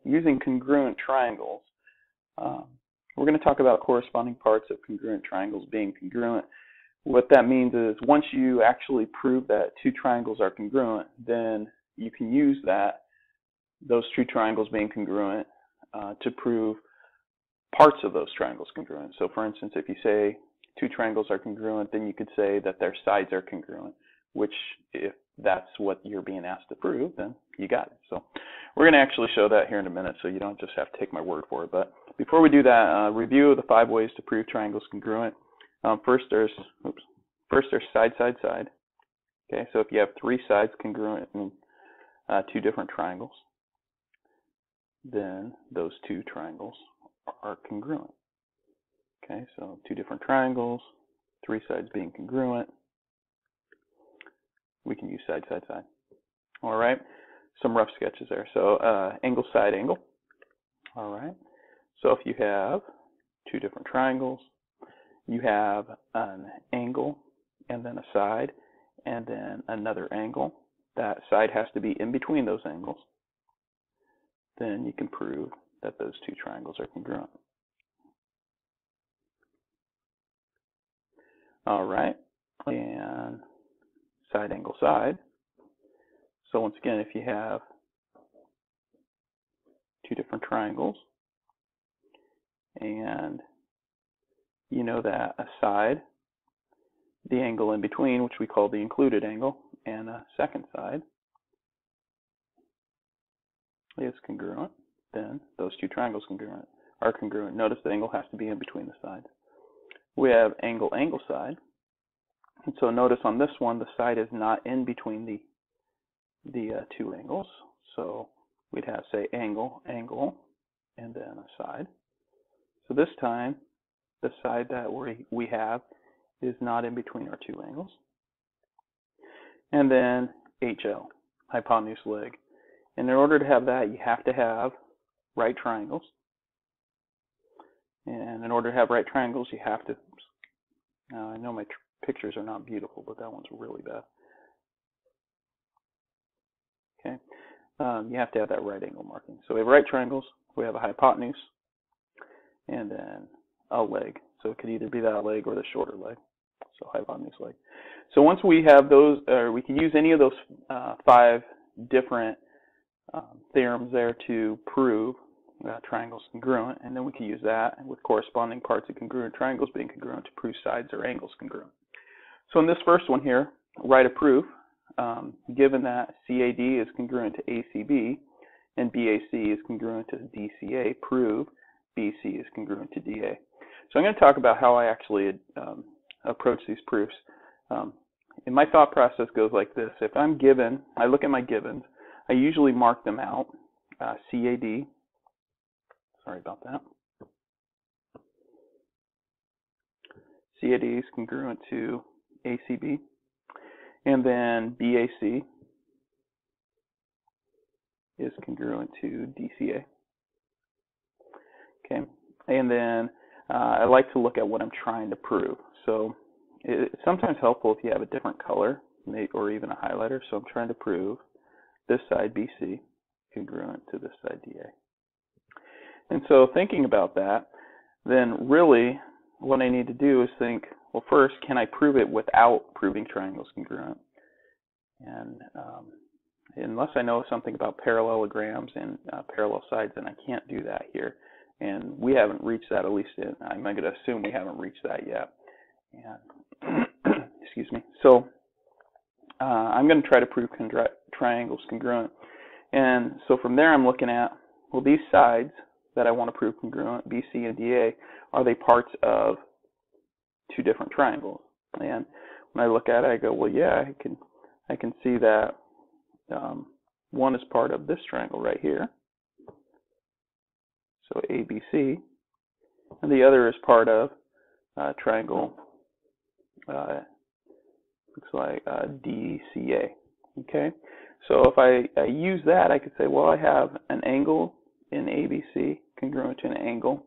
using congruent triangles. We're going to talk about corresponding parts of congruent triangles being congruent. What that means is once you actually prove that two triangles are congruent, then you can use those two triangles being congruent to prove parts of those triangles congruent. So for instance, if you say two triangles are congruent, then you could say that their sides are congruent, which if that's what you're being asked to prove, then you got it. So we're going to actually show that here in a minute, so you don't just have to take my word for it. But before we do that, review of the 5 ways to prove triangles congruent. First there's side, side, side. Okay, so if you have 3 sides congruent in 2 different triangles, then those 2 triangles are congruent. Okay, so 2 different triangles, 3 sides being congruent. We can use side, side, side. All right, some rough sketches there. So angle, side, angle. All right, so if you have 2 different triangles, you have an angle and then a side and then another angle. That side has to be in between those angles. Then you can prove that those 2 triangles are congruent. All right, and side, angle, side. So once again, if you have 2 different triangles and you know that a side, the angle in between, which we call the included angle, and a second side is congruent, then those 2 triangles are congruent. Notice the angle has to be in between the sides. We have angle, angle, side. And so notice on this one, the side is not in between the 2 angles. So we'd have, say, angle, angle, and then a side. So this time, the side that we have is not in between our 2 angles. And then HL, hypotenuse leg. And in order to have that, you have to have right triangles. And in order to have right triangles, you have to, I know my pictures are not beautiful, but that one's really bad. Okay, you have to have that right angle marking. So we have right triangles, we have a hypotenuse, and then a leg. So it could either be that leg or the shorter leg. So hypotenuse leg. So once we have those, or we can use any of those 5 different theorems there to prove triangles congruent, and then we can use that with corresponding parts of congruent triangles being congruent to prove sides or angles congruent. So in this first one here, write a proof. Given that CAD is congruent to ACB and BAC is congruent to DCA, prove BC is congruent to DA. So I'm going to talk about how I actually approach these proofs. And my thought process goes like this. If I'm given, I look at my givens, I usually mark them out. CAD, sorry about that. CAD is congruent to ACB. And then BAC is congruent to DCA. Okay, and then I like to look at what I'm trying to prove. So it's sometimes helpful if you have a different color or even a highlighter. So I'm trying to prove this side BC congruent to this side DA. And so thinking about that, then really what I need to do is think, well, first, can I prove it without proving triangles congruent? And unless I know something about parallelograms and parallel sides, then I can't do that here. And we haven't reached that, at least I'm going to assume we haven't reached that yet. And excuse me. So I'm going to try to prove triangles congruent. And so from there, I'm looking at, well, these sides that I want to prove congruent, BC and DA, are they parts of 2 different triangles? And when I look at it, I go, well, yeah, I can see that one is part of this triangle right here, so ABC, and the other is part of triangle, looks like DCA. Okay, so if I use that, I could say, well, I have an angle in ABC congruent to an angle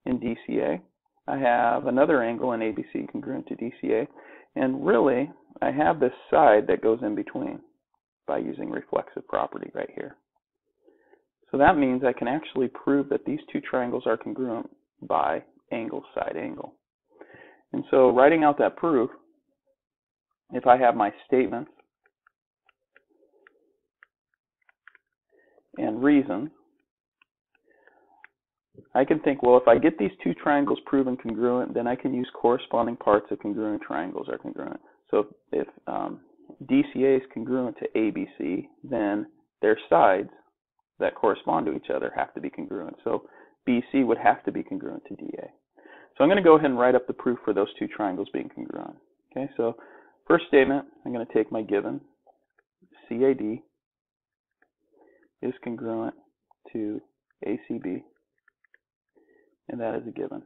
in DCA. I have another angle in ABC congruent to DCA, and really I have this side that goes in between by using reflexive property right here. So that means I can actually prove that these two triangles are congruent by angle, side, angle. And so writing out that proof, if I have my statements and reasons, I can think, well, if I get these two triangles proven congruent, then I can use corresponding parts of congruent triangles are congruent. So if DCA is congruent to ABC, then their sides that correspond to each other have to be congruent. So BC would have to be congruent to DA. So I'm going to go ahead and write up the proof for those two triangles being congruent. Okay, so first statement, I'm going to take my given, CAD is congruent to ACB, and that is a given.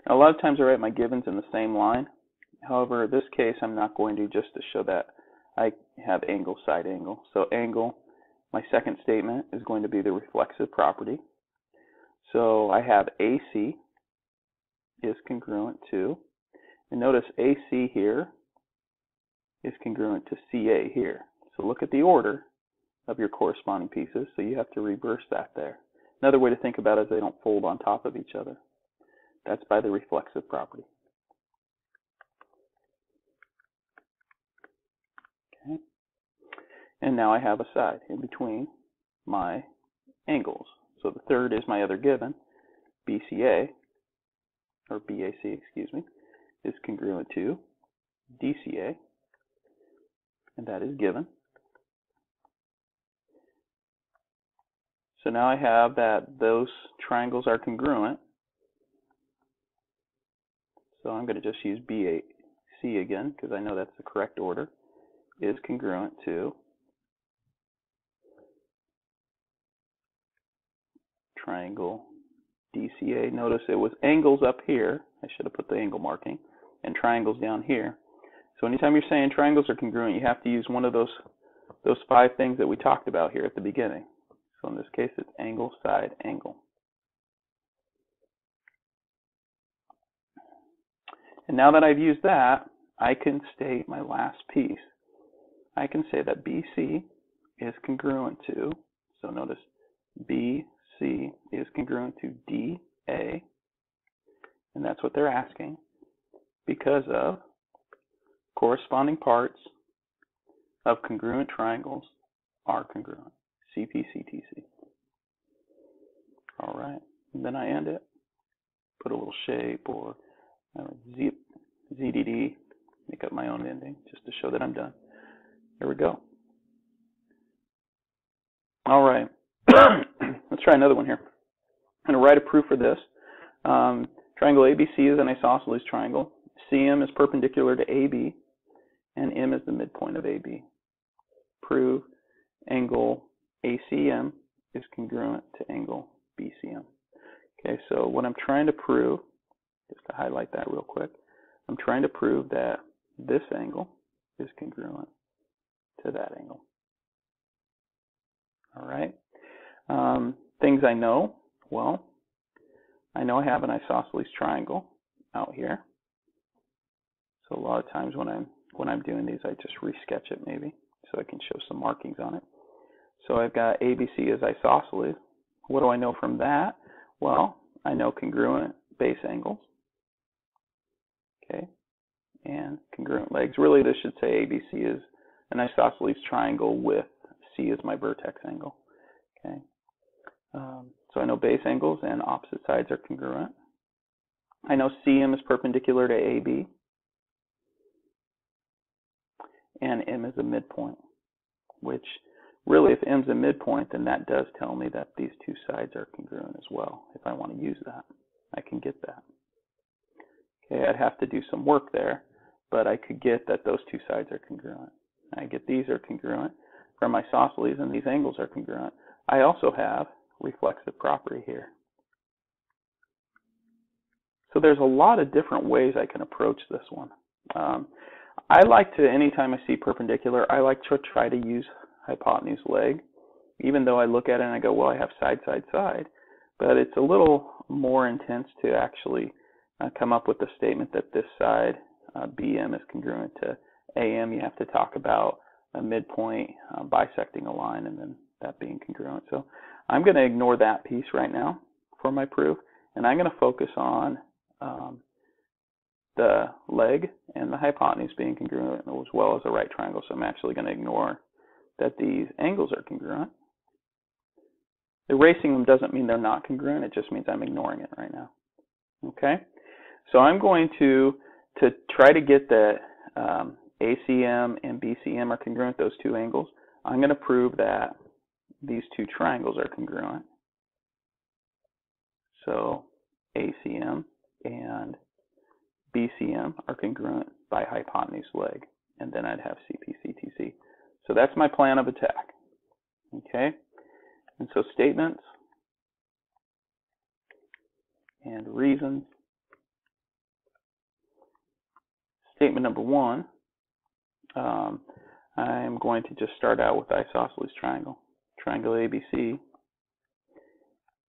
Now, a lot of times I write my givens in the same line. However, in this case, I'm not going to, just to show that I have angle, side, angle. So angle, my second statement is going to be the reflexive property. So I have AC is congruent to, and notice AC here is congruent to CA here. So look at the order of your corresponding pieces, so you have to reverse that there. Another way to think about it is they don't fold on top of each other. That's by the reflexive property. Okay. And now I have a side in between my angles. So the third is my other given, BCA, or BAC, excuse me, is congruent to DCA, and that is given. So now I have that those triangles are congruent. So I'm going to just use BAC again, because I know that's the correct order, is congruent to triangle DCA. Notice it was angles up here. I should have put the angle marking, and triangles down here. So anytime you're saying triangles are congruent, you have to use one of those 5 things that we talked about here at the beginning. So in this case, it's angle, side, angle. And now that I've used that, I can state my last piece. I can say that BC is congruent to, so notice BC is congruent to DA, and that's what they're asking, because of corresponding parts of congruent triangles are congruent. CPCTC. All right, and then I end it, put a little shape or ZDD, make up my own ending just to show that I'm done. There we go. All right, let's try another one here. I'm going to write a proof for this. Triangle ABC is an isosceles triangle. CM is perpendicular to AB, and M is the midpoint of AB. Prove angle ACM is congruent to angle BCM. Okay, so what I'm trying to prove, just to highlight that real quick, I'm trying to prove that this angle is congruent to that angle. All right. Things I know, well, I know I have an isosceles triangle out here. So a lot of times when I'm doing these, I just resketch it maybe so I can show some markings on it. So I've got ABC as isosceles. What do I know from that? Well, I know congruent base angles, okay, and congruent legs. Really, this should say ABC is an isosceles triangle with C as my vertex angle, okay. So I know base angles and opposite sides are congruent. I know CM is perpendicular to AB, and M is a midpoint, which really, if M's a midpoint, then that does tell me that these two sides are congruent as well. If I want to use that, I can get that. Okay, I'd have to do some work there, but I could get that those two sides are congruent. I get these are congruent from isosceles, and these angles are congruent. I also have reflexive property here. So there's a lot of different ways I can approach this one. I like to, anytime I see perpendicular, I like to try to use hypotenuse leg, even though I look at it and I go, well, I have side, side, side. But it's a little more intense to actually come up with a statement that this side, BM, is congruent to AM. You have to talk about a midpoint bisecting a line and then that being congruent. So I'm going to ignore that piece right now for my proof, and I'm going to focus on the leg and the hypotenuse being congruent as well as the right triangle. So I'm actually going to ignore that these angles are congruent. Erasing them doesn't mean they're not congruent, it just means I'm ignoring it right now. Okay? So I'm going to try to get that ACM and BCM are congruent, those two angles. I'm going to prove that these two triangles are congruent. So ACM and BCM are congruent by hypotenuse leg, and then I'd have CPCTC. So that's my plan of attack. Okay? And so statements and reasons. Statement number one, I'm going to just start out with the isosceles triangle. Triangle ABC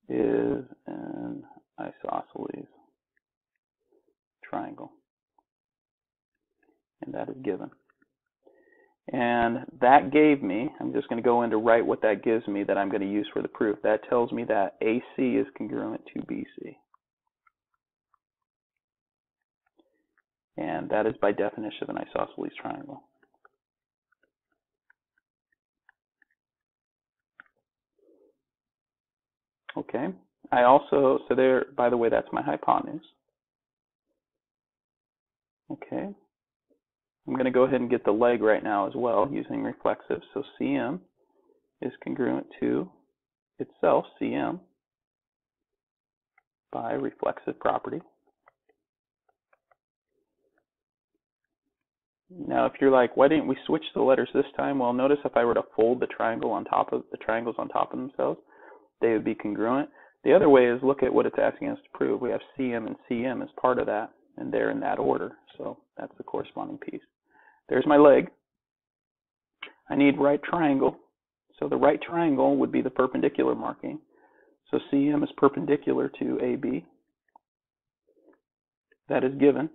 is an isosceles triangle, and that is given. And that gave me, I'm just going to go in to write what that gives me that I'm going to use for the proof. That tells me that AC is congruent to BC. And that is by definition of an isosceles triangle. Okay. I also, so there, by the way, that's my hypotenuse. Okay. I'm going to go ahead and get the leg right now as well using reflexive. So CM is congruent to itself, CM, by reflexive property. Now, if you're like, why didn't we switch the letters this time? Well, notice if I were to fold the triangle on top of the triangles on top of themselves, they would be congruent. The other way is look at what it's asking us to prove. We have CM and CM as part of that, and they're in that order. So that's the corresponding piece. There's my leg. I need right triangle. So the right triangle would be the perpendicular marking. So CM is perpendicular to AB. That is given.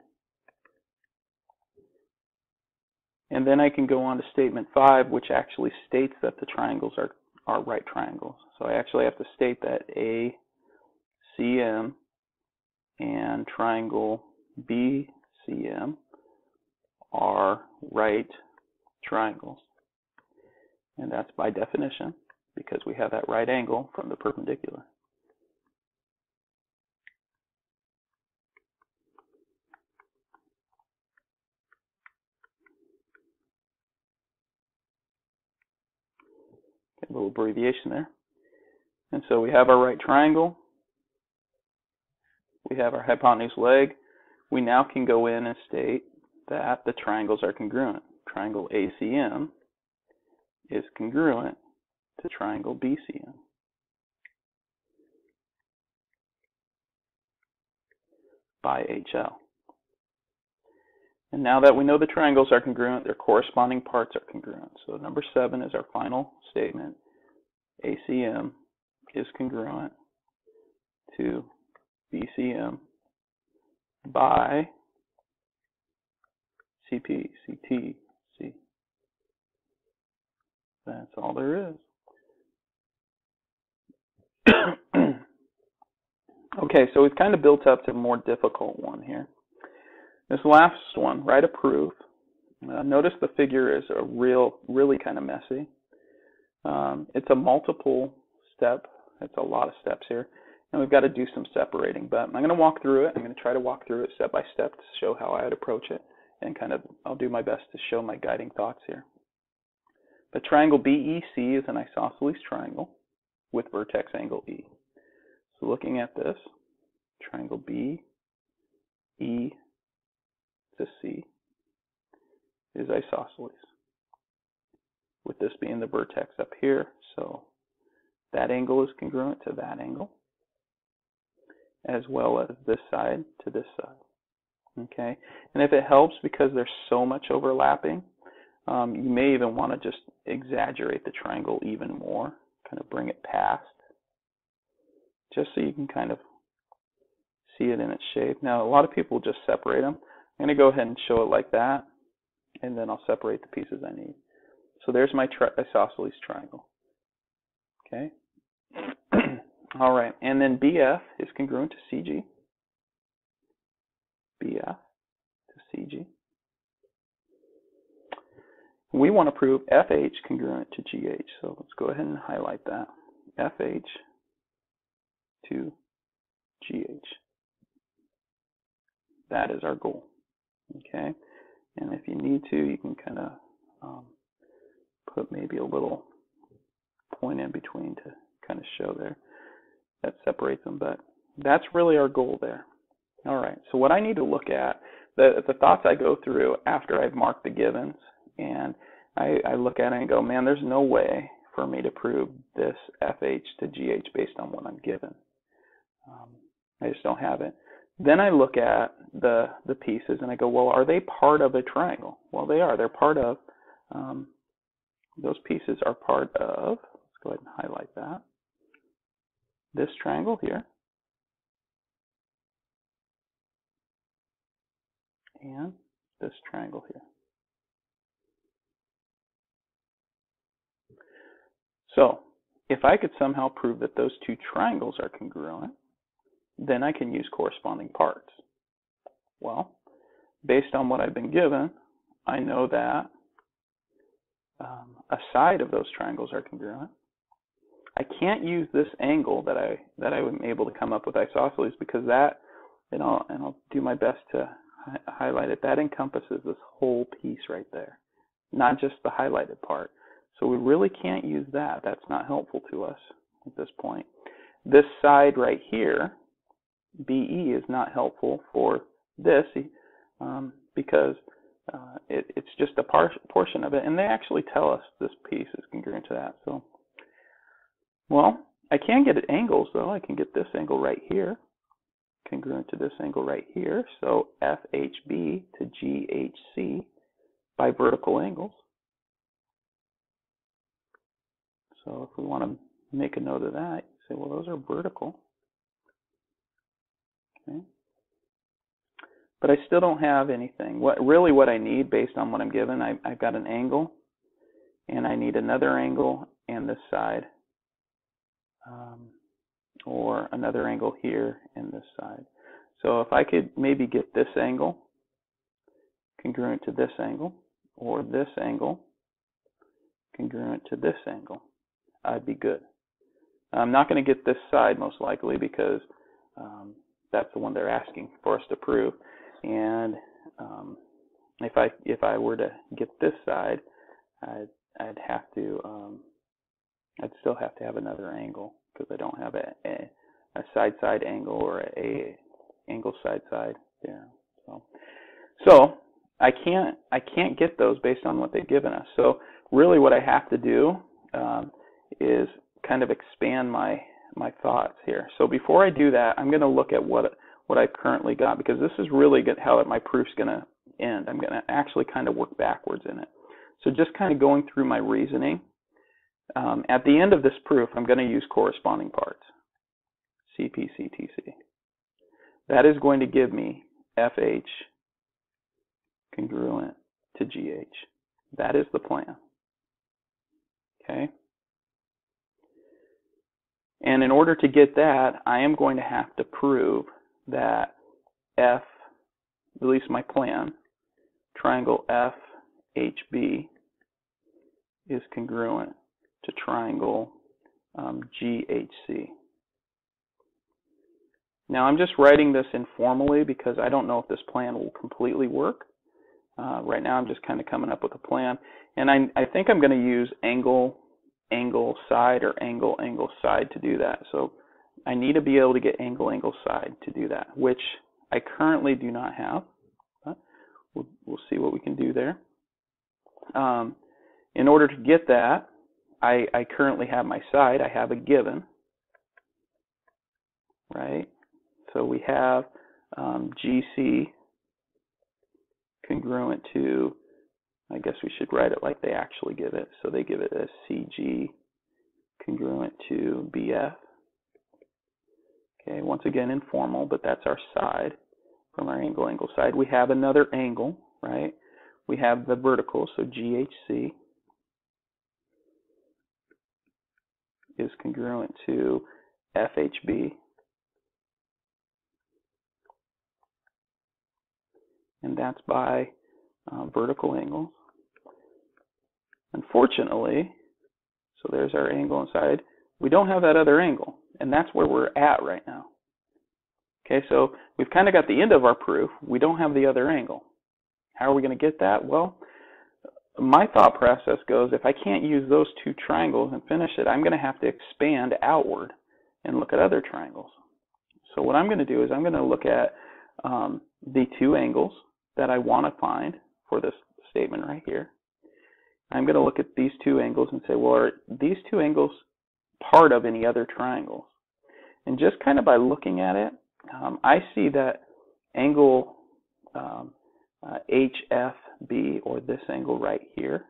And then I can go on to statement 5, which actually states that the triangles are right triangles. So I actually have to state that ACM and triangle BCM are right triangles. And that's by definition because we have that right angle from the perpendicular. A little abbreviation there. And so we have our right triangle. We have our hypotenuse leg. We now can go in and state that the triangles are congruent. Triangle ACM is congruent to triangle BCM. By HL. And now that we know the triangles are congruent, their corresponding parts are congruent. So number 7 is our final statement. ACM is congruent to BCM by CP, CT, C. That's all there is. Okay, so we've kind of built up to a more difficult one here. This last one, write a proof. Notice the figure is really kind of messy. It's a multiple step. It's a lot of steps here. And we've got to do some separating. But I'm going to walk through it. I'm going to try to walk through it step by step to show how I would approach it. And I'll do my best to show my guiding thoughts here. The triangle BEC is an isosceles triangle with vertex angle E. So looking at this, triangle BE to C is isosceles, with this being the vertex up here. So that angle is congruent to that angle, as well as this side to this side. Okay, and if it helps, because there's so much overlapping, you may even want to just exaggerate the triangle even more, kind of bring it past, just so you can kind of see it in its shape. Now, a lot of people just separate them. I'm going to go ahead and show it like that, and then I'll separate the pieces I need. So there's my isosceles triangle. Okay, All right, and then BF is congruent to CG. BF to CG. We want to prove FH congruent to GH, so let's go ahead and highlight that. FH to GH. That is our goal. Okay, and if you need to, you can kind of put maybe a little point in between to kind of show there that separates them, but that's really our goal there. All right, so what I need to look at, the thoughts I go through after I've marked the givens, and I look at it and go, man, there's no way for me to prove this FH to GH based on what I'm given. I just don't have it. Then I look at the pieces and I go, well, are they part of a triangle? Well, they are. They're part of, those pieces are part of, let's go ahead and highlight that, this triangle here, and this triangle here. So if I could somehow prove that those two triangles are congruent, then I can use corresponding parts. Well, based on what I've been given, I know that a side of those triangles are congruent. I can't use this angle that I was able to come up with isosceles, because that, and I'll do my best to highlight it, that encompasses this whole piece right there, not just the highlighted part. So we really can't use that. That's not helpful to us at this point. This side right here, BE, is not helpful for this because it's just a portion of it, and they actually tell us this piece is congruent to that. So, well, I can get angles though. I can get this angle right here congruent to this angle right here. So FHB to GHC by vertical angles. So if we want to make a note of that, you say, well, those are vertical. Okay. But I still don't have anything. What I need based on what I'm given, I've got an angle, and I need another angle and this side, or another angle here and this side. So if I could maybe get this angle congruent to this angle, or this angle congruent to this angle, I'd be good. I'm not going to get this side most likely, because that's the one they're asking for us to prove. And if I were to get this side, I'd have to I'd still have to have another angle, because I don't have a side angle or a angle side there. So I can't get those based on what they've given us. So really what I have to do is kind of expand my thoughts here. So before I do that, I'm going to look at what I've currently got, because this is really good how my proof's going to end. I'm going to actually kind of work backwards in it. So just kind of going through my reasoning. At the end of this proof, I'm going to use corresponding parts, CP, CTC. That is going to give me FH congruent to GH. That is the plan. Okay? And in order to get that, I am going to have to prove that F, at least my plan, triangle FHB is congruent to triangle GHC. Now I'm just writing this informally because I don't know if this plan will completely work. Right now I'm just kind of coming up with a plan, and I think I'm going to use angle side or angle side to do that. So I need to be able to get angle side to do that, which I currently do not have. But we'll see what we can do there. In order to get that, I currently have my side. I have a given, right? So we have GC congruent to, I guess we should write it like they actually give it. So they give it as CG congruent to BF. Okay, once again informal, but that's our side from our angle side. We have another angle, right? We have the vertical, so GHC is congruent to FHB, and that's by vertical angles. Unfortunately, so there's our angle inside. We don't have that other angle, and that's where we're at right now. Okay, so we've kind of got the end of our proof. We don't have the other angle. How are we going to get that? Well, my thought process goes, if I can't use those two triangles and finish it, I'm going to have to expand outward and look at other triangles. So what I'm going to do is I'm going to look at the two angles that I want to find for this statement right here. I'm going to look at these two angles and say, well, are these two angles part of any other triangles? And just kind of by looking at it, I see that angle HFB, or this angle right here,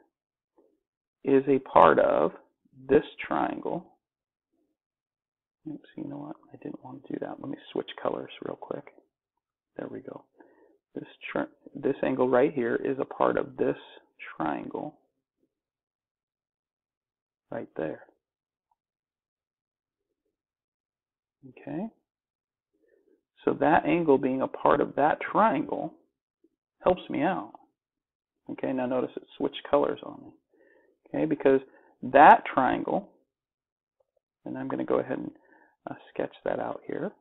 is a part of this triangle. Oops, you know what? I didn't want to do that. Let me switch colors real quick. There we go. This angle right here is a part of this triangle right there. Okay? So that angle being a part of that triangle helps me out. Okay, now notice it switched colors on me. Okay, because that triangle, and I'm going to go ahead and sketch that out here.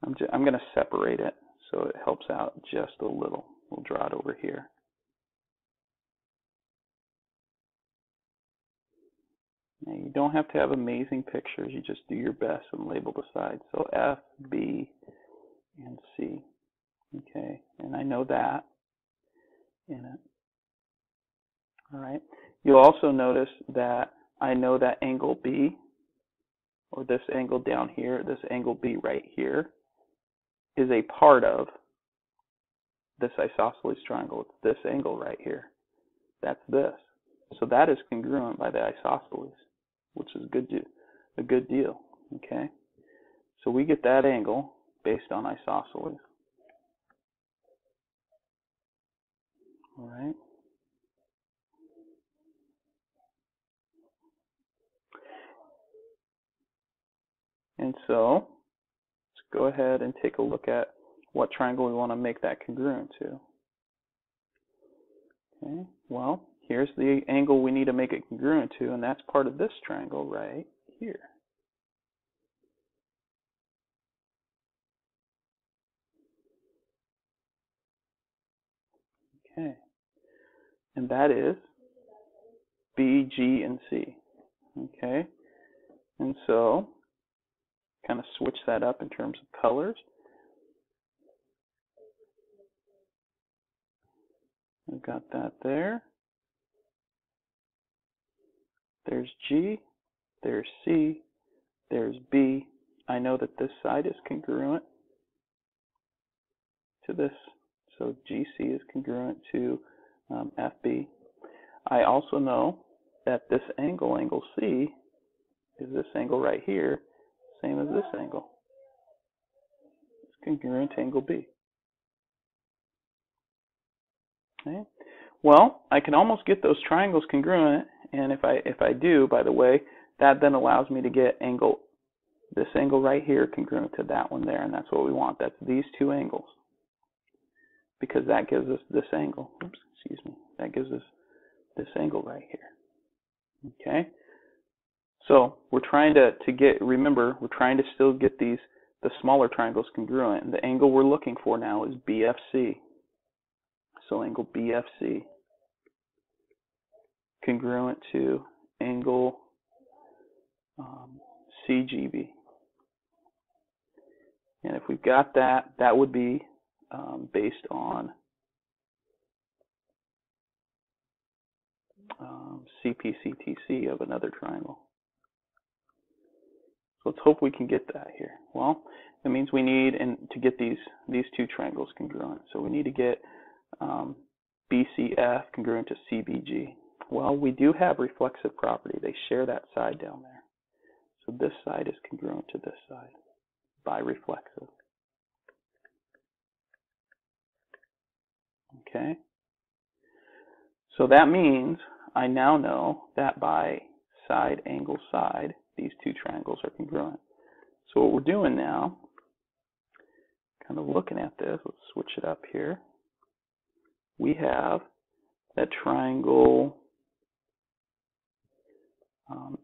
I'm going to separate it so it helps out just a little. We'll draw it over here. Now, you don't have to have amazing pictures. You just do your best and label the sides. So F, B, and C. Okay, and I know that in it. All right. You'll also notice that I know that angle B, or this angle down here, this angle B right here, is a part of this isosceles triangle. It's this angle right here. That's this. So that is congruent by the isosceles, which is a good deal. Okay. So we get that angle based on isosceles. All right. And so let's go ahead and take a look at what triangle we want to make that congruent to. Okay, well, here's the angle we need to make it congruent to, and that's part of this triangle right here. Okay, and that is B, G, and C. Okay, and so kind of switch that up in terms of colors. We've got that there. There's G, there's C, there's B. I know that this side is congruent to this, so GC is congruent to FB. I also know that this angle, angle C, is this angle right here, same as this angle. It's congruent to angle B. Okay. Well, I can almost get those triangles congruent, and if I do, by the way, that then allows me to get this angle right here congruent to that one there, and that's what we want. That's these two angles, because that gives us this angle. Oops, excuse me. That gives us this angle right here. Okay. So we're trying to remember, we're trying to still get the smaller triangles congruent. And the angle we're looking for now is BFC. So angle BFC congruent to angle CGB. And if we've got that, that would be based on CPCTC of another triangle. So let's hope we can get that here. Well, that means we need to get these two triangles congruent. So we need to get BCF congruent to CBG. Well, we do have reflexive property. They share that side down there. So this side is congruent to this side by reflexive. Okay. So that means I now know that by side angle side, these two triangles are congruent. So what we're doing now, kind of looking at this, let's switch it up here. We have that triangle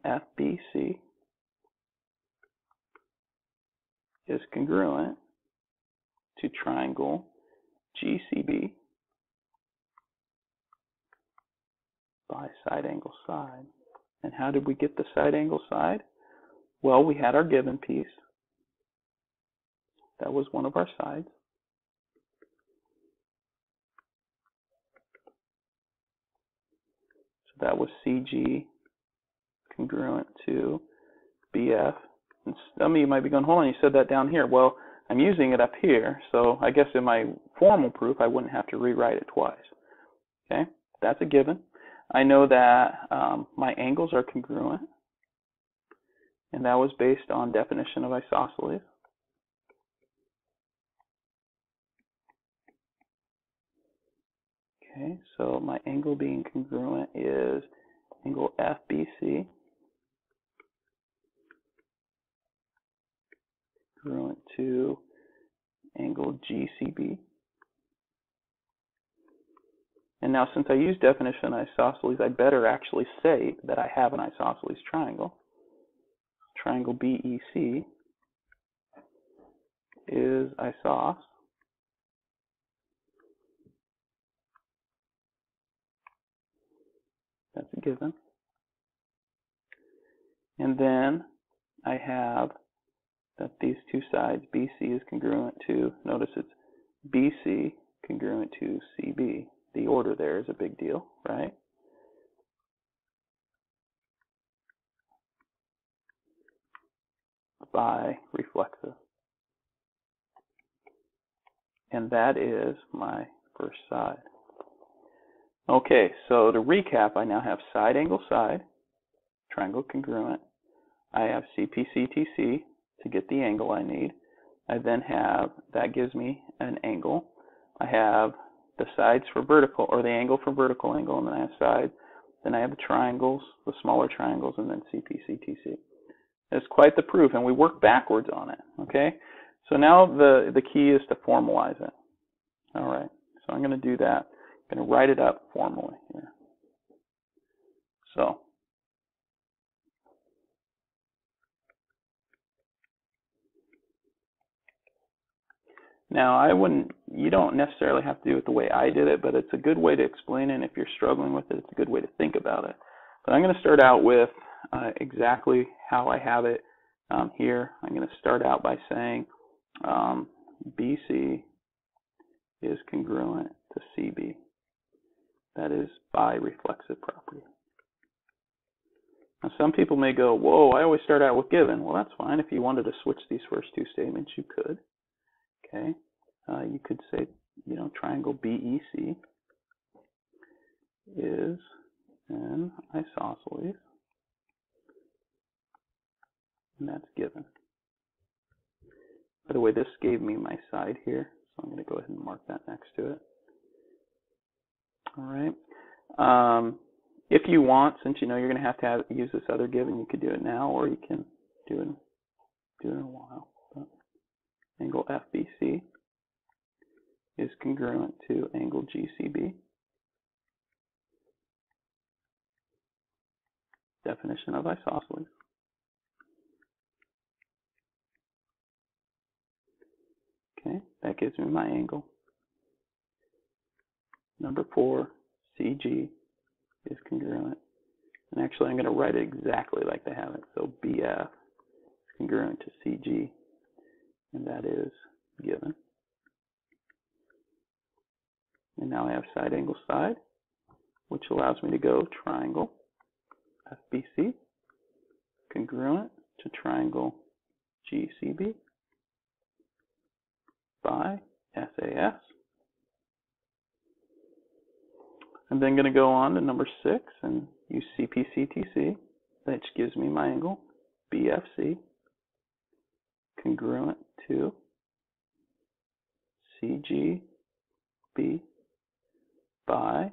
FBC is congruent to triangle GCB by side angle side. And how did we get the side angle side? Well, we had our given piece. That was one of our sides. So that was CG congruent to BF. And some of you might be going, hold on, you said that down here. Well, I'm using it up here, so I guess in my formal proof I wouldn't have to rewrite it twice. Okay, that's a given. I know that my angles are congruent, and that was based on definition of isosceles. Okay, so my angle being congruent is angle FBC congruent to angle GCB. And now, since I use definition of isosceles, I better actually say that I have an isosceles triangle. Triangle BEC is isos. That's a given. And then I have that these two sides, BC is congruent to, notice it's BC congruent to CB. The order there is a big deal, right? By reflexive. And that is my first side. Okay, so to recap, I now have side angle side, triangle congruent. I have CPCTC to get the angle I need. I then have, that gives me an angle. I have the sides for vertical, or the angle for vertical angle, and then I have sides. Then I have the triangles, the smaller triangles, and then CPCTC. It's quite the proof, and we work backwards on it, okay? So now the key is to formalize it. All right, so I'm going to do that. I'm going to write it up formally here. So now you don't necessarily have to do it the way I did it, but it's a good way to explain it, and if you're struggling with it, it's a good way to think about it. But I'm going to start out with exactly how I have it here. I'm going to start out by saying BC is congruent to CB. That is by reflexive property. Now, some people may go, whoa, I always start out with given. Well, that's fine. If you wanted to switch these first two statements, you could. Okay, you could say, triangle BEC is an isosceles, and that's given. By the way, this gave me my side here, so I'm going to go ahead and mark that next to it. All right. If you want, since you know you're going to have use this other given, you could do it now, or you can do it in a while. But angle FBC is congruent to angle GCB. Definition of isosceles. Okay, that gives me my angle. Number 4, CG is congruent. And actually, I'm going to write it exactly like they have it. So BF is congruent to CG, and that is given. And now I have side angle side, which allows me to go triangle FBC congruent to triangle GCB by SAS. I'm then going to go on to number 6 and use CPCTC, which gives me my angle BFC congruent to CGB by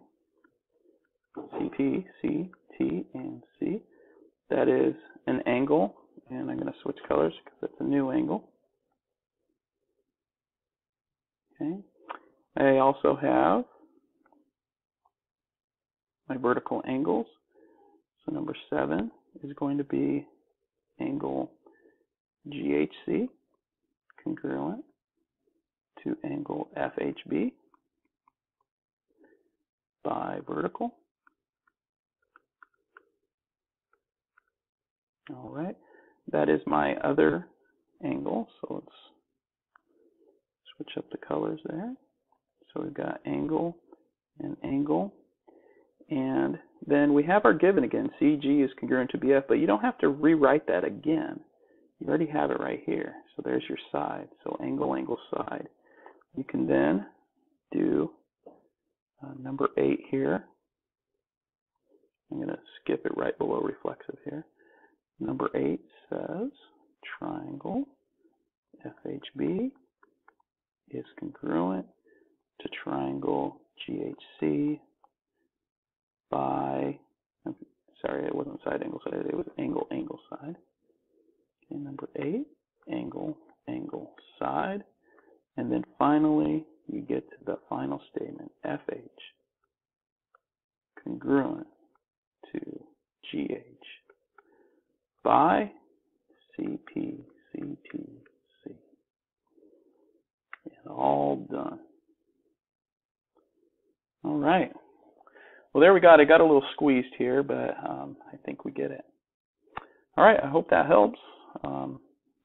CP, C, T, and C that is an angle, and I'm going to switch colors because it's a new angle. Okay. I also have my vertical angles. So number 7 is going to be angle GHC, congruent to angle FHB by vertical. All right, that is my other angle. So let's switch up the colors there. So we've got angle and angle. And then we have our given again. CG is congruent to BF, but you don't have to rewrite that again. You already have it right here. So there's your side. So angle, angle, side. You can then do number 8 here. I'm going to skip it right below reflexive here. Number 8 says triangle FHB is congruent to triangle GHC by, sorry, it wasn't side angle side, it was angle angle side. Okay, number 8, angle angle side. And then finally, you get to the final statement, FH congruent to GH by CP, CTC. And all done. All right. Well, there we got it. I got a little squeezed here, but I think we get it. All right. I hope that helps.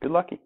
Good lucky.